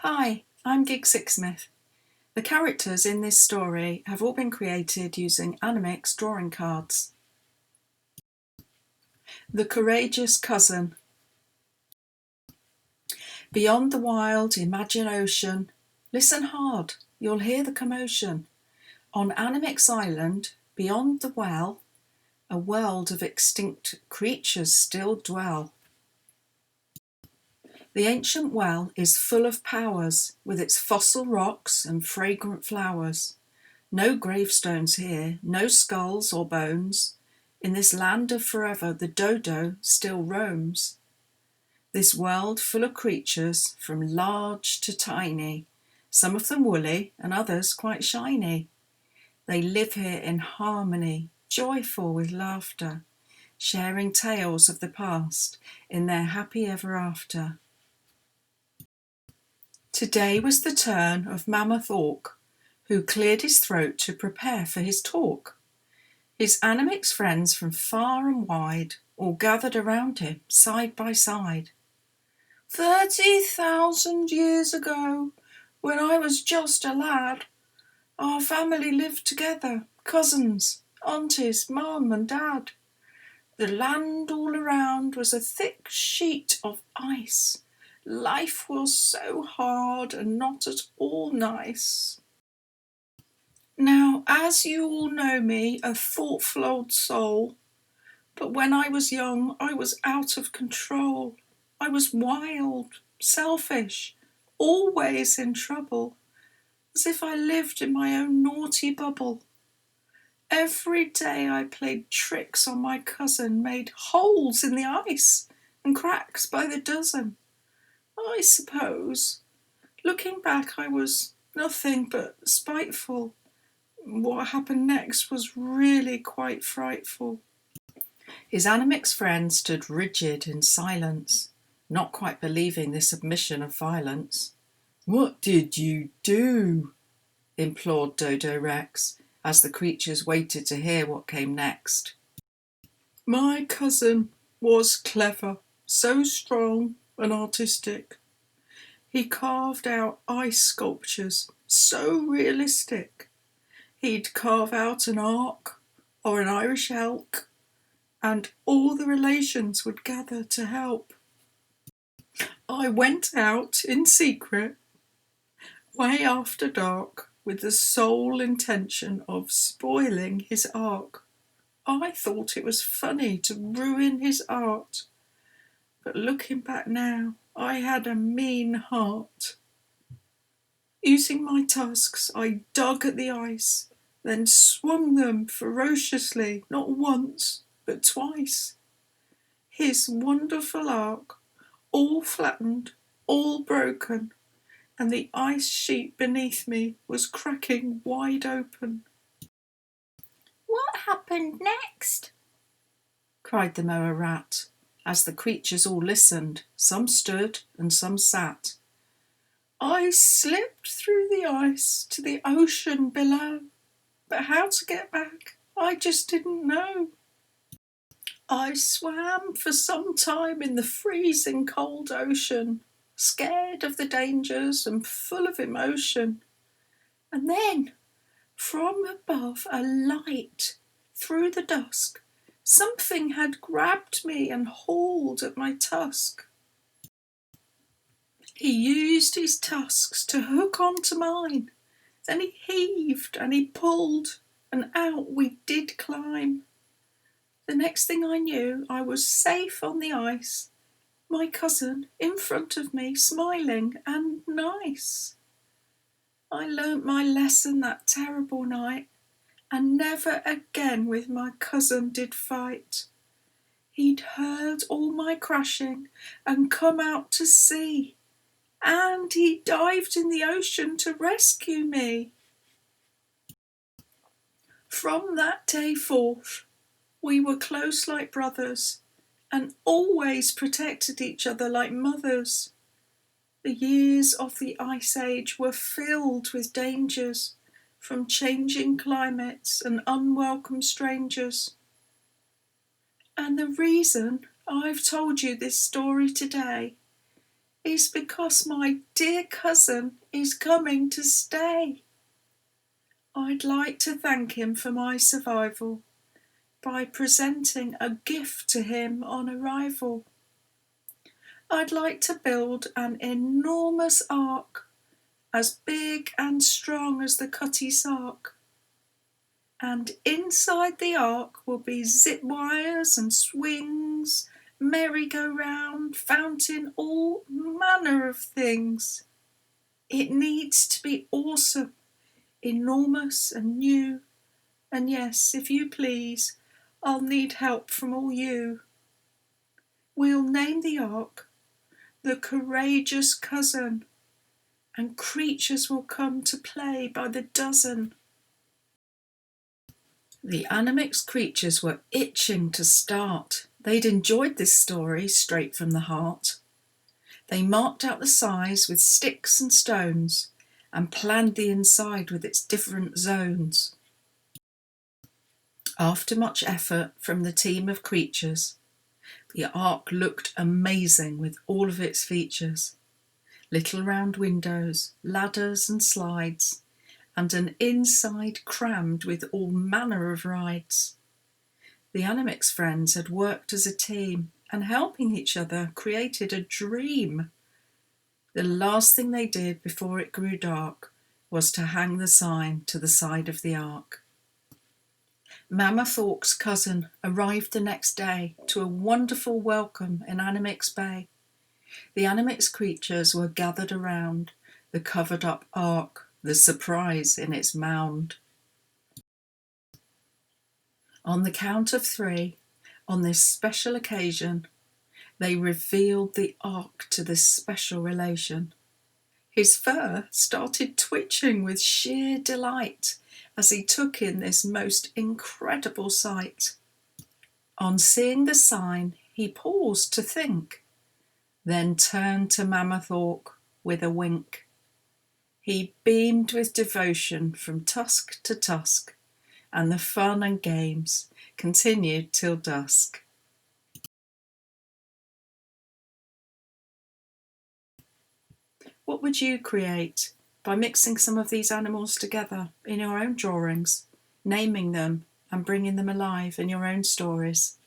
Hi, I'm Gig Sixsmith. The characters in this story have all been created using Animix drawing cards. The Courageous Cousin. Beyond the wild, imagine ocean. Listen hard, you'll hear the commotion. On Animix Island, beyond the well, a world of extinct creatures still dwell. The ancient well is full of powers, with its fossil rocks and fragrant flowers. No gravestones here, no skulls or bones. In this land of forever, the dodo still roams. This world full of creatures, from large to tiny, some of them woolly and others quite shiny. They live here in harmony, joyful with laughter, sharing tales of the past in their happy ever after. Today was the turn of Mammoth Auk, who cleared his throat to prepare for his talk. His Animix friends from far and wide all gathered around him, side by side. 30,000 years ago, when I was just a lad, our family lived together, cousins, aunties, mum and dad. The land all around was a thick sheet of ice. Life was so hard and not at all nice. Now, as you all know me, a thoughtful old soul, but when I was young, I was out of control. I was wild, selfish, always in trouble, as if I lived in my own naughty bubble. Every day I played tricks on my cousin, made holes in the ice and cracks by the dozen. I suppose, looking back, I was nothing but spiteful. What happened next was really quite frightful. His Animix friend stood rigid in silence, not quite believing this admission of violence. "What did you do?" implored Dodo Rex, as the creatures waited to hear what came next. "My cousin was clever, so strong and artistic. He carved out ice sculptures, so realistic. He'd carve out an ark or an Irish elk, and all the relations would gather to help. I went out in secret, way after dark, with the sole intention of spoiling his ark. I thought it was funny to ruin his art, but looking back now, I had a mean heart. Using my tusks, I dug at the ice, then swung them ferociously, not once, but twice. His wonderful ark, all flattened, all broken, and the ice sheet beneath me was cracking wide open." "What happened next?" cried the mower rat, as the creatures all listened, some stood and some sat. "I slipped through the ice to the ocean below, but how to get back I just didn't know. I swam for some time in the freezing cold ocean, scared of the dangers and full of emotion. And then, from above, a light through the dusk, something had grabbed me and hauled at my tusk. He used his tusks to hook onto mine. Then he heaved and he pulled, and out we did climb. The next thing I knew, I was safe on the ice, my cousin in front of me, smiling and nice. I learnt my lesson that terrible night, and never again with my cousin did fight. He'd heard all my crashing and come out to see, and he dived in the ocean to rescue me. From that day forth, we were close like brothers, and always protected each other like mothers. The years of the Ice Age were filled with dangers, from changing climates and unwelcome strangers. And the reason I've told you this story today is because my dear cousin is coming to stay. I'd like to thank him for my survival by presenting a gift to him on arrival. I'd like to build an enormous ark, as big and strong as the Cutty Sark. And inside the ark will be zip wires and swings, merry-go-round, fountain, all manner of things. It needs to be awesome, enormous and new. And yes, if you please, I'll need help from all you. We'll name the ark the Courageous Cousin, and creatures will come to play by the dozen. The Animix creatures were itching to start. They'd enjoyed this story straight from the heart. They marked out the size with sticks and stones and planned the inside with its different zones. After much effort from the team of creatures, the ark looked amazing with all of its features. Little round windows, ladders and slides, and an inside crammed with all manner of rides. The Animix friends had worked as a team, and helping each other created a dream. The last thing they did before it grew dark was to hang the sign to the side of the ark. Mammoth Auk's cousin arrived the next day to a wonderful welcome in Animix Bay. The Animix creatures were gathered around the covered-up ark, the surprise in its mound. On the count of 3, on this special occasion, they revealed the ark to this special relation. His fur started twitching with sheer delight as he took in this most incredible sight. On seeing the sign, he paused to think, then turned to Mammoth Auk with a wink. He beamed with devotion from tusk to tusk, and the fun and games continued till dusk. What would you create by mixing some of these animals together in your own drawings, naming them and bringing them alive in your own stories?